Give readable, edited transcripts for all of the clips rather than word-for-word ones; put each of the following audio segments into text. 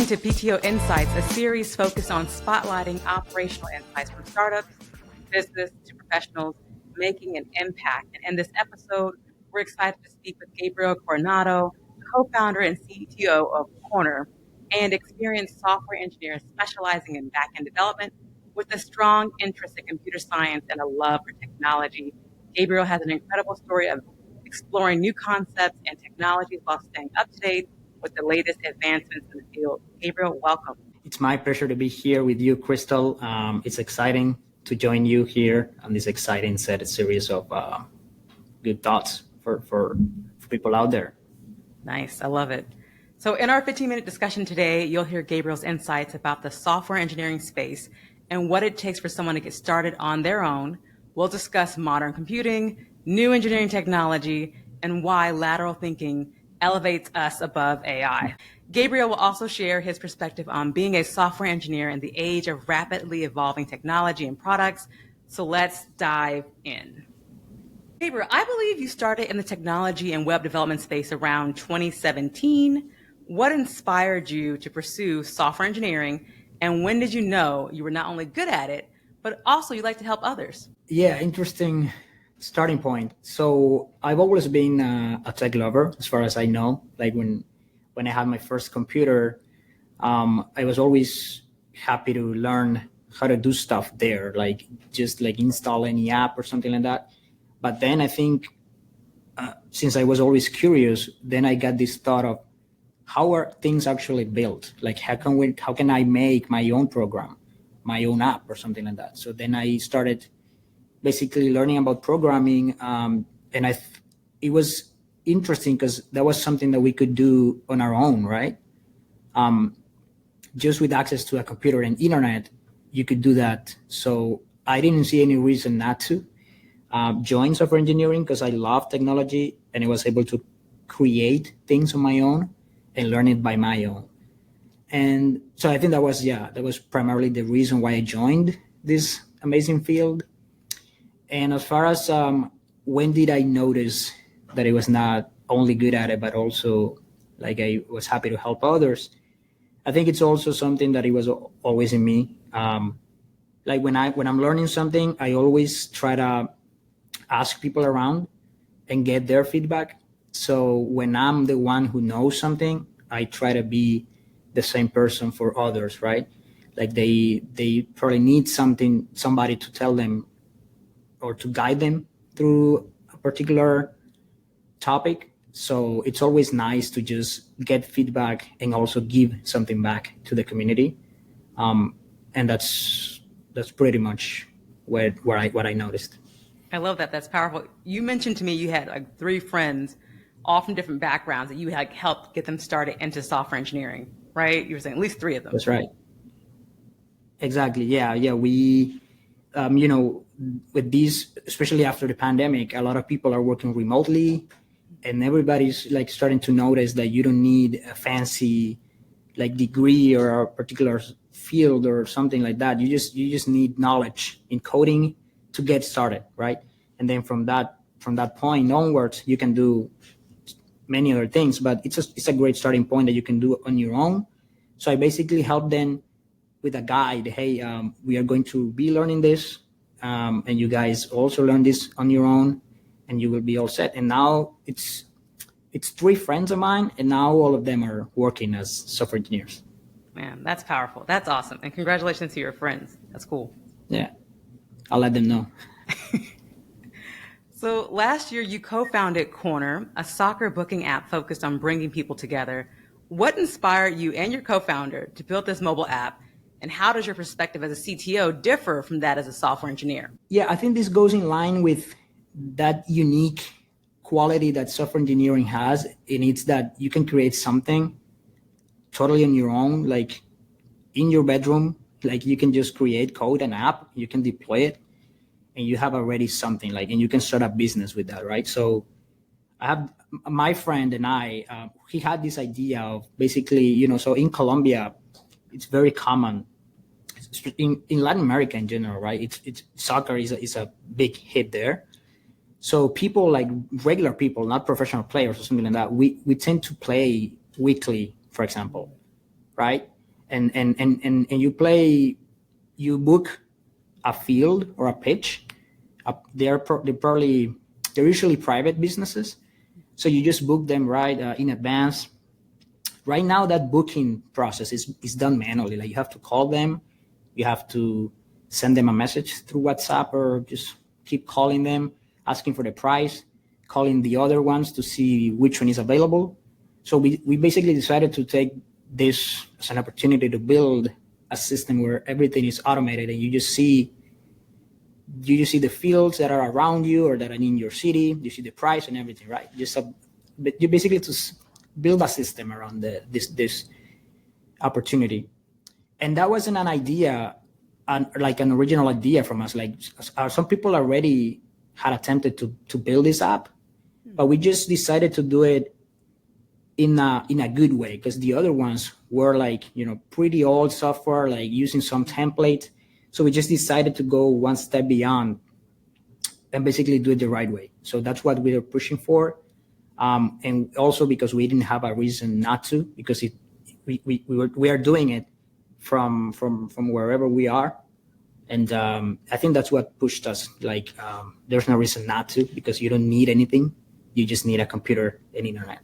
listening to PTO Insights, a series focused on spotlighting operational insights from startups, business to professionals making an impact. And in this episode, we're excited to speak with Gabriel Coronado, co-founder and CTO of Korner, and experienced software engineer specializing in back-end development with a strong interest in computer science and a love for technology. Gabriel has an incredible story of exploring new concepts and technologies while staying up to date with the latest advancements in the field. Gabriel, welcome. It's my pleasure to be here with you, Crystal. It's exciting to join you here on this exciting series of good thoughts for people out there. Nice. I love it. So in our 15-minute discussion today, you'll hear Gabriel's insights about the software engineering space and what it takes for someone to get started on their own. We'll discuss modern computing, new engineering technology, and why lateral thinking elevates us above AI. Gabriel will also share his perspective on being a software engineer in the age of rapidly evolving technology and products. So let's dive in. Gabriel, I believe you started in the technology and web development space around 2017. What inspired you to pursue software engineering, and when did you know you were not only good at it, but also you like to help others? Yeah, interesting starting point. So I've always been a tech lover, as far as I know. Like when I had my first computer, I was always happy to learn how to do stuff there, like just like install any app or something like that. But then I think since I was always curious, then I got this thought of how are things actually built? Like how can I make my own program, my own app or something like that? So then I started basically learning about programming, and it was interesting because that was something that we could do on our own, right? Just with access to a computer and internet, you could do that. So I didn't see any reason not to join software engineering because I love technology and I was able to create things on my own and learn it by my own. And so I think that was primarily the reason why I joined this amazing field. And as far as when did I notice that I was not only good at it, but also like I was happy to help others, I think it's also something that it was always in me. Like when I'm learning something, I always try to ask people around and get their feedback. So when I'm the one who knows something, I try to be the same person for others, right? Like they probably need somebody to tell them or to guide them through a particular topic. So it's always nice to just get feedback and also give something back to the community. And that's pretty much what I noticed. I love that. That's powerful. You mentioned to me you had like 3 friends, all from different backgrounds, that you had helped get them started into software engineering, right? You were saying at least 3 of them. That's right. Exactly. Yeah. We, with these, especially after the pandemic, a lot of people are working remotely, and everybody's like starting to notice that you don't need a fancy like degree or a particular field or something like that. You just need knowledge in coding to get started, right? And then from that point onwards, you can do many other things, but it's a great starting point that you can do on your own. So I basically help them with a guide. Hey, we are going to be learning this, and you guys also learn this on your own, and you will be all set. And now it's 3 friends of mine, and now all of them are working as software engineers. Man, that's powerful. That's awesome. And congratulations to your friends. That's cool. Yeah, I'll let them know. So last year, you co-founded Korner, a soccer booking app focused on bringing people together. What inspired you and your co-founder to build this mobile app? And how does your perspective as a CTO differ from that as a software engineer? Yeah, I think this goes in line with that unique quality that software engineering has. And it's that you can create something totally on your own, like in your bedroom. Like you can just create code and app, you can deploy it, and you have already something like, and you can start a business with that, right? So I have my friend and I, he had this idea of basically, so in Colombia, it's very common in Latin America in general, right? It's soccer is a big hit there. So people like regular people, not professional players or something like that, we tend to play weekly, for example, right? and you book a field or a pitch. They're usually private businesses, so you just book them right in advance. Right now, that booking process is done manually. Like, you have to call them, you have to send them a message through WhatsApp, or just keep calling them, asking for the price, calling the other ones to see which one is available. So we basically decided to take this as an opportunity to build a system where everything is automated, and you just see the fields that are around you or that are in your city. You see the price and everything, right? But you basically to build a system around this opportunity. And that wasn't an idea, like an original idea from us. Like, some people already had attempted to build this app, but we just decided to do it in a good way, because the other ones were like, pretty old software, like using some template. So we just decided to go one step beyond and basically do it the right way. So that's what we are pushing for. And also because we didn't have a reason not to, because we are doing it from wherever we are. And I think that's what pushed us. Like, there's no reason not to, because you don't need anything. You just need a computer and internet.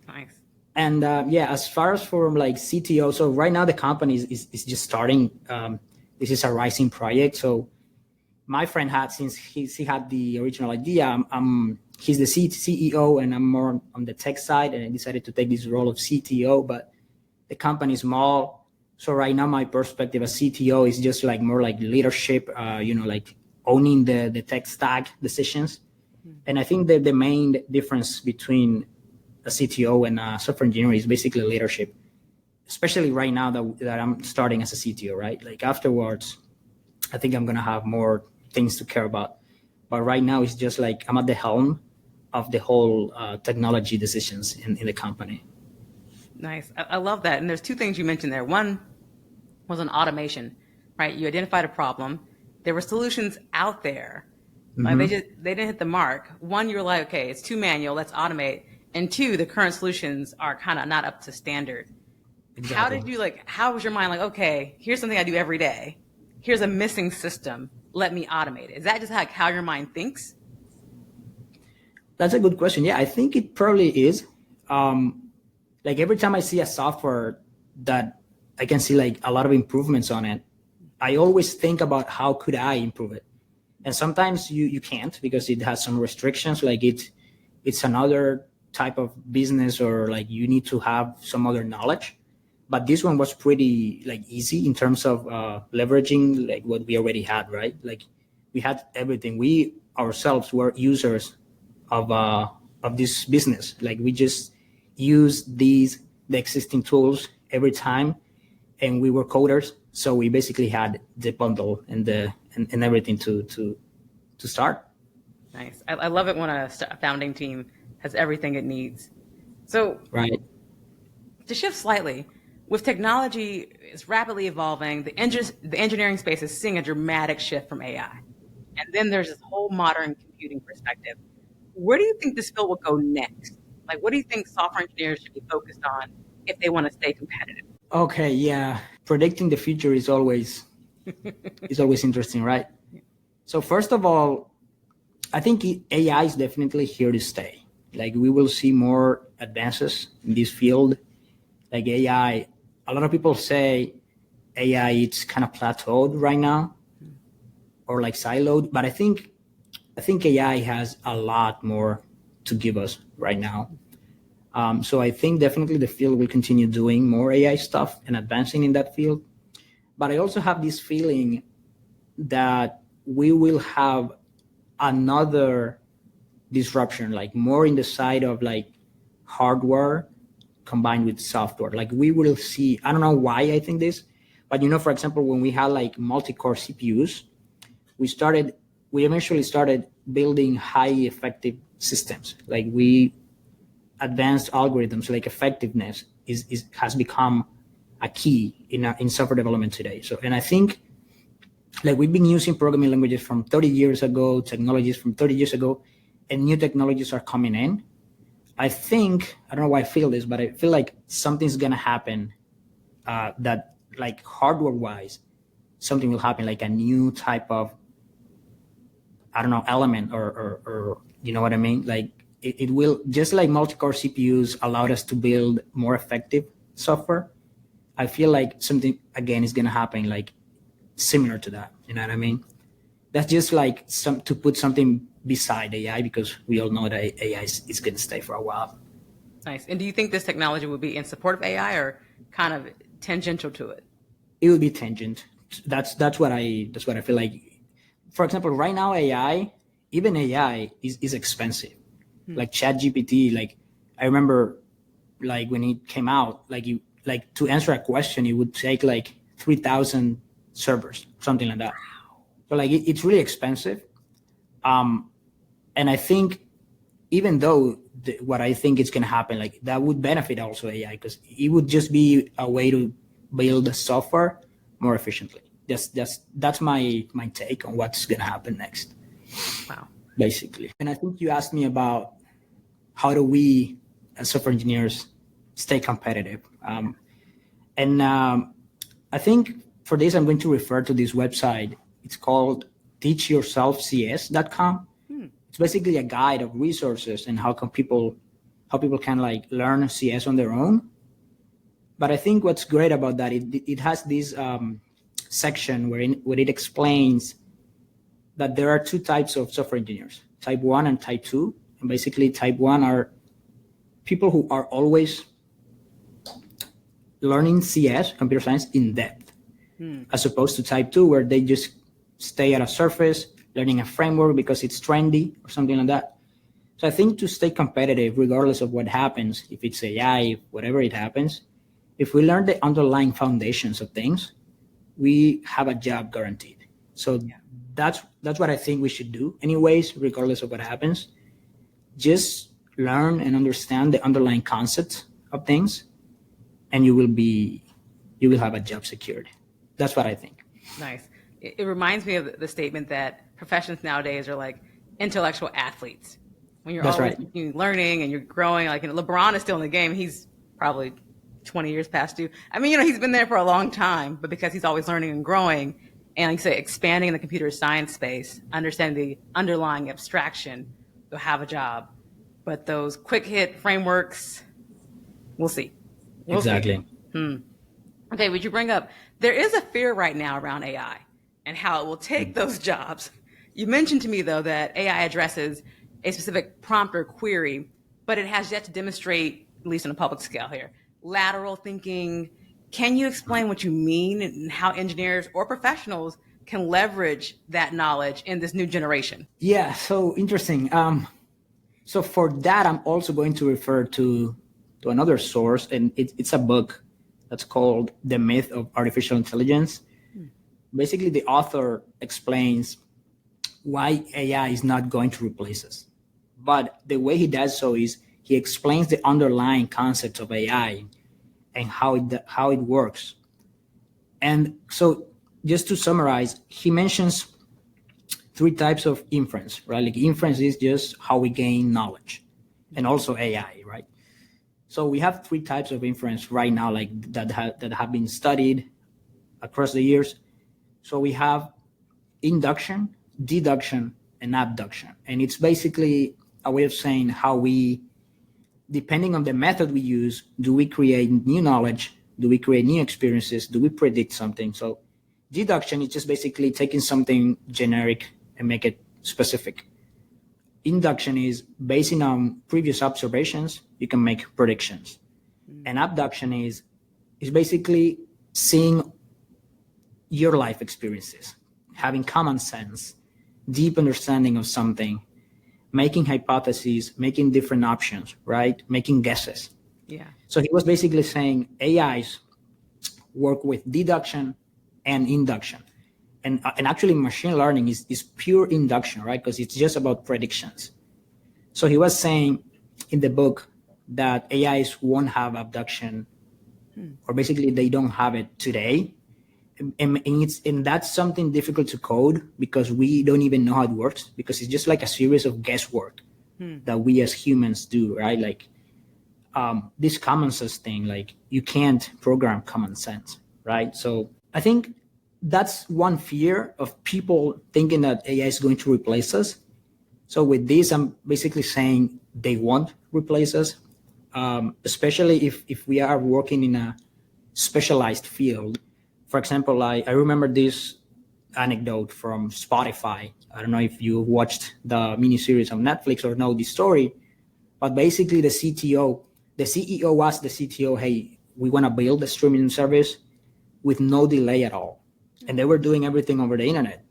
Nice. And as far as for like CTO, so right now the company is just starting. This is a rising project. So my friend since he had the original idea, he's the CEO and I'm more on the tech side, and I decided to take this role of CTO, but the company is small. So right now my perspective as CTO is just like more like leadership, like owning the tech stack decisions. And I think that the main difference between a CTO and a software engineer is basically leadership, especially right now that I'm starting as a CTO, right? Like, afterwards, I think I'm going to have more things to care about. But right now, it's just like I'm at the helm of the whole technology decisions in the company. Nice. I love that. And there's two things you mentioned there. One was an automation, right? You identified a problem. There were solutions out there. Mm-hmm. Like, they didn't hit the mark. One, you were like, okay, it's too manual, let's automate. And two, the current solutions are kind of not up to standard. Exactly. How was your mind like, okay, here's something I do every day. Here's a missing system. Let me automate it. Is that just how your mind thinks? That's a good question. Yeah, I think it probably is. Like, every time I see a software that I can see like a lot of improvements on it, I always think about how could I improve it. And sometimes you can't, because it has some restrictions, like it's another type of business, or like you need to have some other knowledge. But this one was pretty like easy in terms of leveraging like what we already had, right? Like, we had everything. We ourselves were users of this business. Like, we just use the existing tools every time, and we were coders, so we basically had the bundle and everything to start. Nice. I love it when a founding team has everything it needs. So, right. To shift slightly, with technology is rapidly evolving, the engineering space is seeing a dramatic shift from AI. And then there's this whole modern computing perspective. Where do you think this field will go next? Like, what do you think software engineers should be focused on if they want to stay competitive? Okay, yeah. Predicting the future is always interesting, right? So first of all, I think AI is definitely here to stay. Like, we will see more advances in this field. Like, AI, a lot of people say AI it's kind of plateaued right now, or like siloed, but I think AI has a lot more to give us right now. So I think definitely the field will continue doing more AI stuff and advancing in that field. But I also have this feeling that we will have another disruption, like more in the side of like hardware combined with software. Like, we will see, I don't know why I think this, but for example, when we had like multi-core CPUs, we eventually started building high effective systems. Like, we advanced algorithms, like effectiveness has become a key in software development today. So, and I think like we've been using programming languages from 30 years ago, technologies from 30 years ago, and new technologies are coming in. I don't know why I feel this, but I feel like something's going to happen that like hardware wise, something will happen, like a new type of, I don't know, element or you know what I mean? Like it will, just like multi-core CPUs allowed us to build more effective software. I feel like something again is going to happen like similar to that. You know what I mean? That's just like to put something beside AI, because we all know that AI is going to stay for a while. Nice. And do you think this technology will be in support of AI or kind of tangential to it? It will be tangent. That's what I feel like. For example, right now even AI is expensive. Like ChatGPT, like I remember like when it came out, like to answer a question, it would take like 3,000 servers, something like that. So like it's really expensive. And I think even though what I think is going to happen, like that would benefit also AI, because it would just be a way to build the software more efficiently. That's my take on what's going to happen next. Wow. Basically. And I think you asked me about how do we as software engineers stay competitive. I think for this, I'm going to refer to this website. It's called teachyourselfcs.com. It's basically a guide of resources and how people can like learn CS on their own. But I think what's great about that, it has this section where it explains that there are two types of software engineers, type 1 and type 2. And basically type 1 are people who are always learning CS, computer science, in depth, as opposed to type 2, where they just stay at a surface, learning a framework because it's trendy or something like that. So I think to stay competitive, regardless of what happens, if it's AI, whatever it happens, if we learn the underlying foundations of things, we have a job guaranteed. So that's what I think we should do anyways, regardless of what happens. Just learn and understand the underlying concepts of things, and you will have a job secured. That's what I think. Nice. It reminds me of the statement that professions nowadays are like intellectual athletes. When you're That's always right. learning and you're growing, like LeBron is still in the game. He's probably 20 years past you. I mean, he's been there for a long time, but because he's always learning and growing, and like you say, expanding in the computer science space, understanding the underlying abstraction, you'll have a job. But those quick hit frameworks, we'll see. Exactly. Okay, would you bring up, there is a fear right now around AI and how it will take those jobs. You mentioned to me, though, that AI addresses a specific prompt or query, but it has yet to demonstrate, at least on a public scale here, lateral thinking. Can you explain what you mean and how engineers or professionals can leverage that knowledge in this new generation? Yeah, so interesting. So for that, I'm also going to refer to another source, and it's a book that's called The Myth of Artificial Intelligence. Basically, the author explains why AI is not going to replace us. But the way he does so is he explains the underlying concepts of AI and how it works. And so just to summarize, he mentions three types of inference, right? Like inference is just how we gain knowledge, and also AI, right? So we have three types of inference right now, like that have been studied across the years. So we have induction, deduction, and abduction. And it's basically a way of saying how we, depending on the method we use, do we create new knowledge? Do we create new experiences? Do we predict something? So deduction is just basically taking something generic and make it specific. Induction is basing on previous observations, you can make predictions. And abduction is basically seeing your life experiences, having common sense, deep understanding of something, making hypotheses, making different options, right? Making guesses. Yeah. So he was basically saying AIs work with deduction and induction. And actually machine learning is pure induction, right? Because it's just about predictions. So he was saying in the book that AIs won't have abduction, or basically they don't have it today. And that's something difficult to code because we don't even know how it works, because it's just like a series of guesswork that we as humans do, right? Like this common sense thing, like you can't program common sense, right? So I think that's one fear of people thinking that AI is going to replace us. So with this, I'm basically saying they won't replace us, especially if we are working in a specialized field. For example, I remember this anecdote from Spotify. I don't know if you watched the miniseries on Netflix or know the story, but basically the CEO asked the CTO, hey, we want to build a streaming service with no delay at all. And they were doing everything over the internet,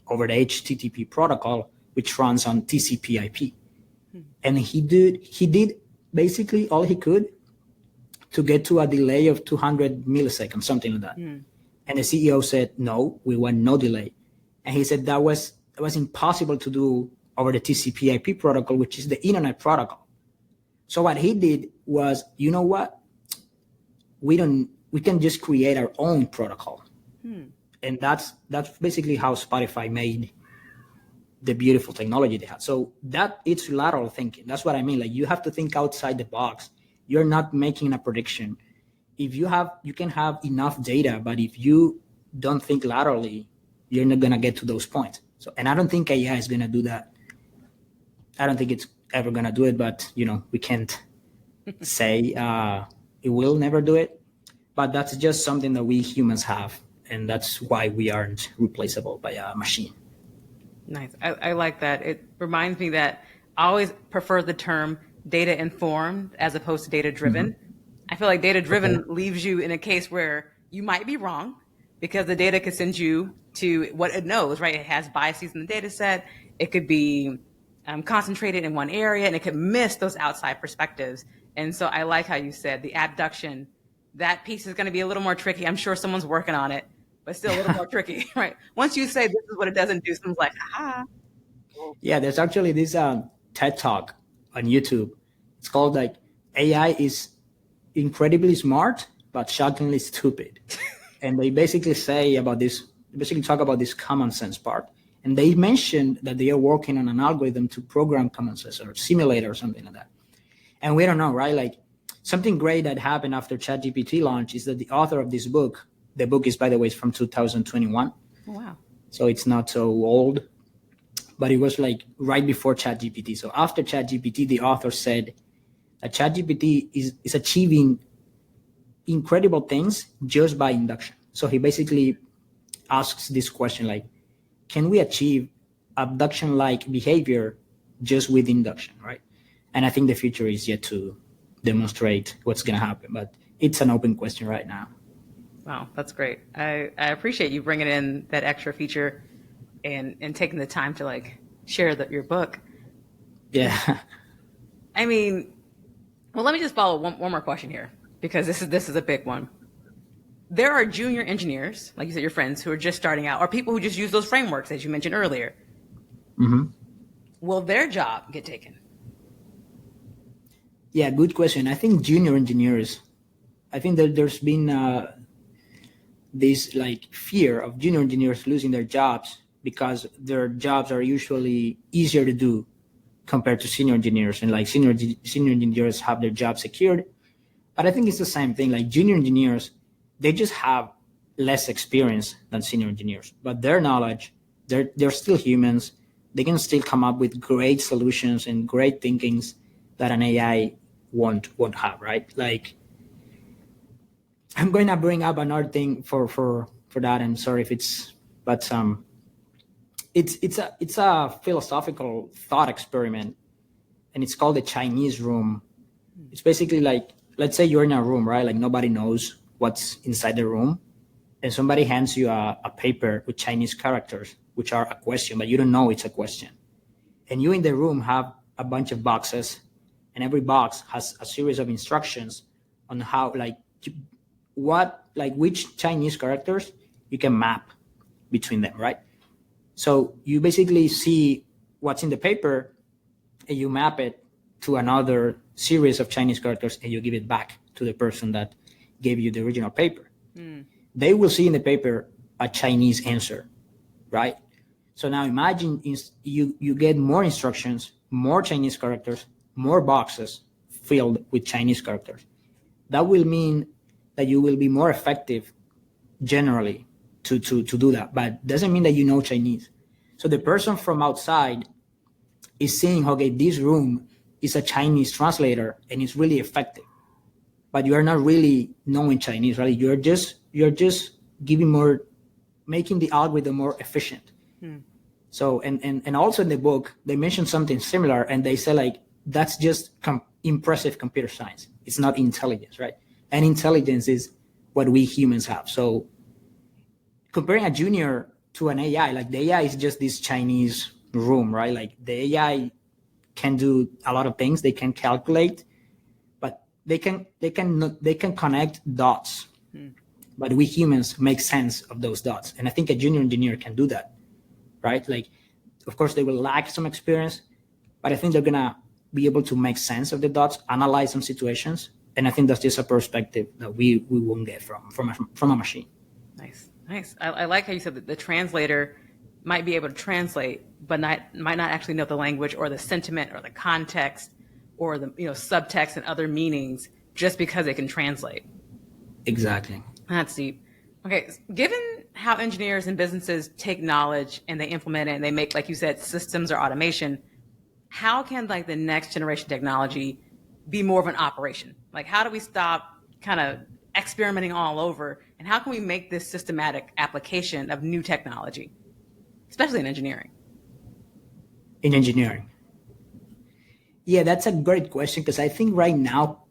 over the HTTP protocol, which runs on TCP IP. And he did basically all he could to get to a delay of 200 milliseconds, something like that. And the CEO said, no, we want no delay. And he said that was impossible to do over the TCP IP protocol, which is the internet protocol. So what he did was, you know what? We can just create our own protocol. And that's basically how Spotify made the beautiful technology they had. So that it's lateral thinking. That's what I mean. Like you have to think outside the box. You're not making a prediction. If you can have enough data, but if you don't think laterally, you're not gonna get to those points. So, and I don't think AI is gonna do that. I don't think it's ever gonna do it, but we can't say it will never do it. But that's just something that we humans have, and that's why we aren't replaceable by a machine. Nice. I like that. It reminds me that I always prefer the term data informed as opposed to data driven. I feel like data driven leaves you in a case where you might be wrong because the data could send you to what it knows, right? It has biases in the data set. It could be concentrated in one area and it could miss those outside perspectives. And so I like how you said the abduction, that piece is going to be a little more tricky. I'm sure someone's working on it, but still a little more tricky, right? Once you say this is what it doesn't do, someone's like, aha. Yeah, there's actually this TED Talk on YouTube. It's called like AI is incredibly smart, but shockingly stupid. And they basically talk about this common sense part. And they mentioned that they are working on an algorithm to program common sense or simulator or something like that. And we don't know, right? Like something great that happened after ChatGPT launch is that the author of this book, the book is, by the way, from 2021. Oh, wow. So it's not so old, but it was like right before ChatGPT. So after ChatGPT, the author said that ChatGPT is achieving incredible things just by induction. So he basically asks this question like, can we achieve abduction-like behavior just with induction, right? And I think the future is yet to demonstrate what's going to happen, but it's an open question right now. Wow, that's great. I appreciate you bringing in that extra feature and taking the time to like share your book. Yeah. I mean, well, let me just follow one more question here because this is a big one. There are junior engineers, like you said, your friends who are just starting out, or people who just use those frameworks as you mentioned earlier. Will their job get taken? Yeah, good question. I think junior engineers, I think that there's been this like fear of junior engineers losing their jobs because their jobs are usually easier to do compared to senior engineers, and like senior engineers have their job secured. But I think it's the same thing. Like junior engineers, they just have less experience than senior engineers, but their knowledge, they're still humans. They can still come up with great solutions and great thinkings that an AI won't have, right? Like I'm going to bring up another thing for that, and sorry if it's a philosophical thought experiment, and it's called the Chinese room. It's basically like, let's say you're in a room, right? Like nobody knows what's inside the room, and somebody hands you a paper with Chinese characters, which are a question, but you don't know it's a question. And you in the room have a bunch of boxes, and every box has a series of instructions on how, which Chinese characters you can map between them, right? So you basically see what's in the paper and you map it to another series of Chinese characters and you give it back to the person that gave you the original paper. They will see in the paper a Chinese answer, right? So now imagine you get more instructions, more Chinese characters, more boxes, filled with Chinese characters. That will mean that you will be more effective generally to do that, but doesn't mean that you know Chinese. So the person from outside is seeing, okay, this room is a Chinese translator and it's really effective, but you are not really knowing Chinese, right? You're just giving more, making the algorithm more efficient. So, and also in the book, they mention something similar, and they say like, that's just impressive computer science. It's not intelligence, right? And intelligence is what we humans have. So comparing a junior to an AI, like the AI is just this Chinese room, right? Like the AI can do a lot of things. They can calculate, but they can connect dots. But we humans make sense of those dots. And I think a junior engineer can do that, right? Like, of course, they will lack some experience, but I think they're gonna be able to make sense of the dots, analyze some situations, and I think that's just a perspective that we won't get from a machine. Nice. I like how you said that the translator might be able to translate, but might not actually know the language or the sentiment or the context or the subtext and other meanings just because it can translate. Exactly. That's deep. Okay, given how engineers and businesses take knowledge and they implement it and they make, like you said, systems or automation, how can like the next generation technology be more of an operation? Like, how do we stop kind of experimenting all over, and how can we make this systematic application of new technology, especially in engineering? In engineering. Yeah, that's a great question, because I think right now,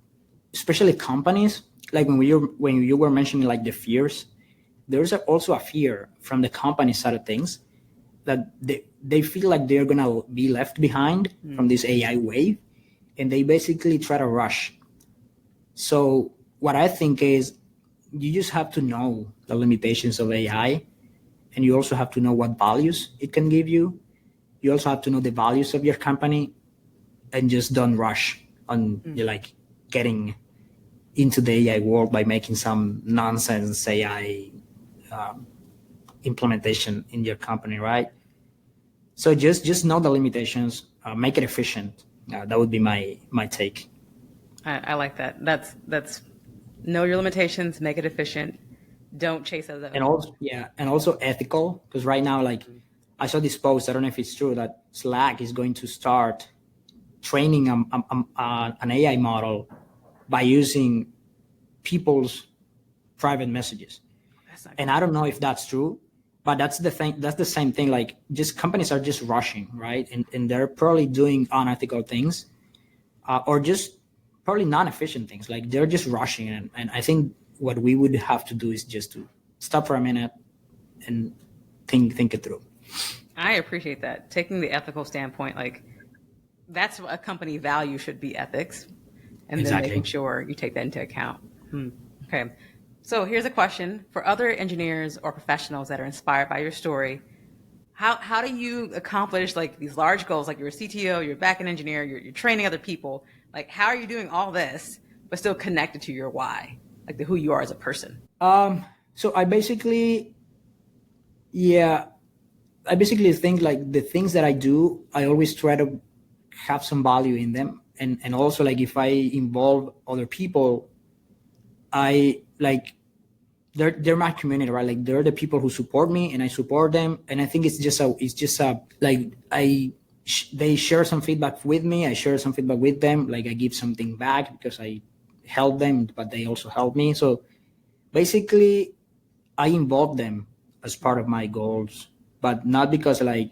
especially companies, like when you were mentioning like the fears, there's also a fear from the company side of things that they feel like they're going to be left behind from this AI wave, and they basically try to rush. So what I think is you just have to know the limitations of AI, and you also have to know what values it can give you. You also have to know the values of your company, and just don't rush on like getting into the AI world by making some nonsense AI implementation in your company, right? So just know the limitations, make it efficient. That would be my take. I like that. That's know your limitations, make it efficient. Don't chase those. And also ethical, because right now, like I saw this post, I don't know if it's true, that Slack is going to start training an AI model by using people's private messages. And I don't know if that's true, but that's the thing. That's the same thing. Like, just companies are just rushing, right? And they're probably doing unethical things, or just probably non-efficient things. Like, they're just rushing. And I think what we would have to do is just to stop for a minute and think it through. I appreciate that. Taking the ethical standpoint, like that's what a company value should be, ethics, and then making sure you take that into account. Okay. So here's a question for other engineers or professionals that are inspired by your story. How do you accomplish like these large goals? Like, you're a CTO, you're a backend engineer, you're training other people. Like, how are you doing all this but still connected to your why, like who you are as a person? So I basically think like the things that I do, I always try to have some value in them, and also like if I involve other people, I like they're my community, right? Like, they're the people who support me and I support them. And I think it's just like they share some feedback with me, I share some feedback with them. Like, I give something back because I help them, but they also help me. So basically I involve them as part of my goals, but not because like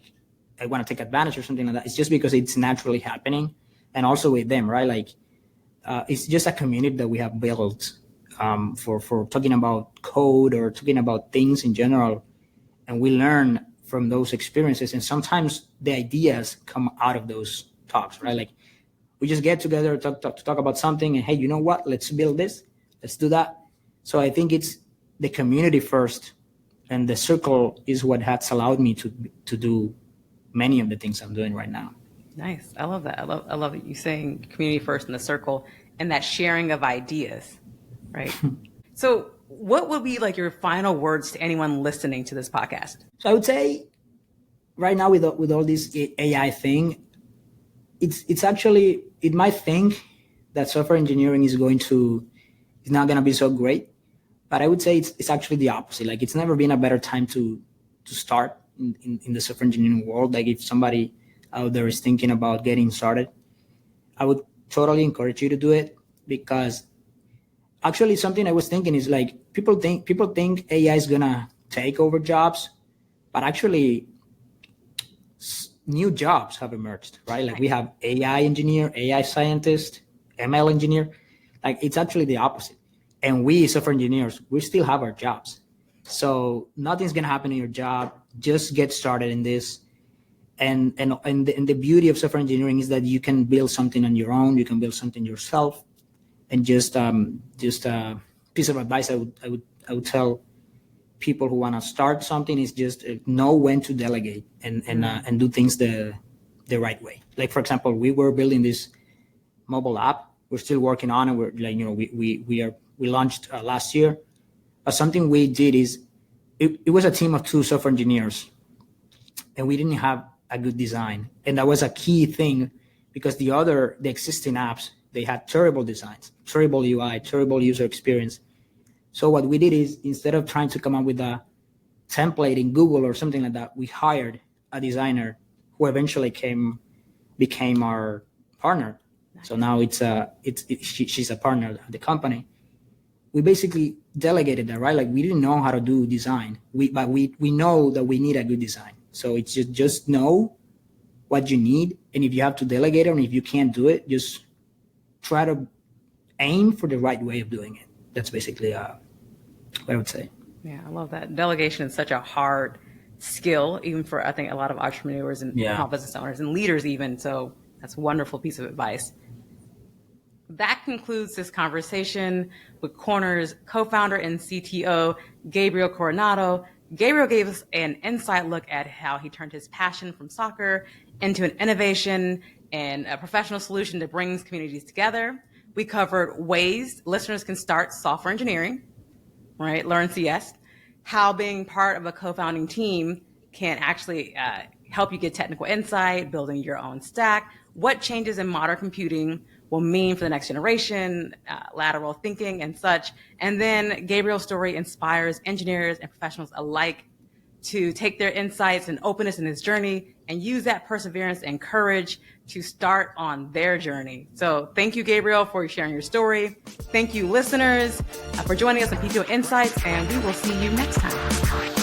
I want to take advantage or something like that. It's just because it's naturally happening. And also with them, right? Like, it's just a community that we have built for talking about code or talking about things in general. And we learn from those experiences. And sometimes the ideas come out of those talks, right? Like, we just get together to talk about something, and hey, you know what? Let's build this. Let's do that. So I think it's the community first, and the circle is what has allowed me to do many of the things I'm doing right now. Nice. I love that. I love it. You saying community first in the circle and that sharing of ideas, right? So what would be like your final words to anyone listening to this podcast? So I would say right now with all this AI thing, it's actually, it might think that software engineering is not going to be so great. But I would say it's actually the opposite. Like, it's never been a better time to start in the software engineering world. Like, if somebody out there is thinking about getting started, I would totally encourage you to do it, because actually something I was thinking is, like, people think AI is going to take over jobs, but actually new jobs have emerged, right? Like, we have AI engineer, AI scientist, ML engineer. Like, it's actually the opposite. And we software engineers, we still have our jobs. So nothing's going to happen in your job. Just get started in this. And the beauty of software engineering is that you can build something on your own. You can build something yourself. And just a piece of advice I would tell people who want to start something is just know when to delegate and do things the right way. Like, for example, we were building this mobile app. We're still working on it. We're like, we launched last year. But something we did is it was a team of 2 software engineers, and we didn't have a good design. And that was a key thing, because the existing apps, they had terrible designs, terrible UI, terrible user experience. So what we did is, instead of trying to come up with a template in Google or something like that, we hired a designer who eventually became our partner. Nice. So now she's a partner at the company. We basically delegated that, right? Like, we didn't know how to do design, but we know that we need a good design. So it's just know what you need, and if you have to delegate it, and if you can't do it, just try to aim for the right way of doing it. That's basically what I would say. Yeah, I love that. Delegation is such a hard skill, even for, I think, a lot of entrepreneurs and small business owners and leaders even. So that's a wonderful piece of advice. That concludes this conversation with Korner's co-founder and CTO, Gabriel Coronado. Gabriel gave us an inside look at how he turned his passion from soccer into an innovation and a professional solution that brings communities together. We covered ways listeners can start software engineering, right? Learn CS, how being part of a co-founding team can actually help you get technical insight, building your own stack, what changes in modern computing will mean for the next generation, lateral thinking and such. And then Gabriel's story inspires engineers and professionals alike to take their insights and openness in his journey and use that perseverance and courage to start on their journey. So thank you, Gabriel, for sharing your story. Thank you, listeners, for joining us on PTO Insights, and we will see you next time.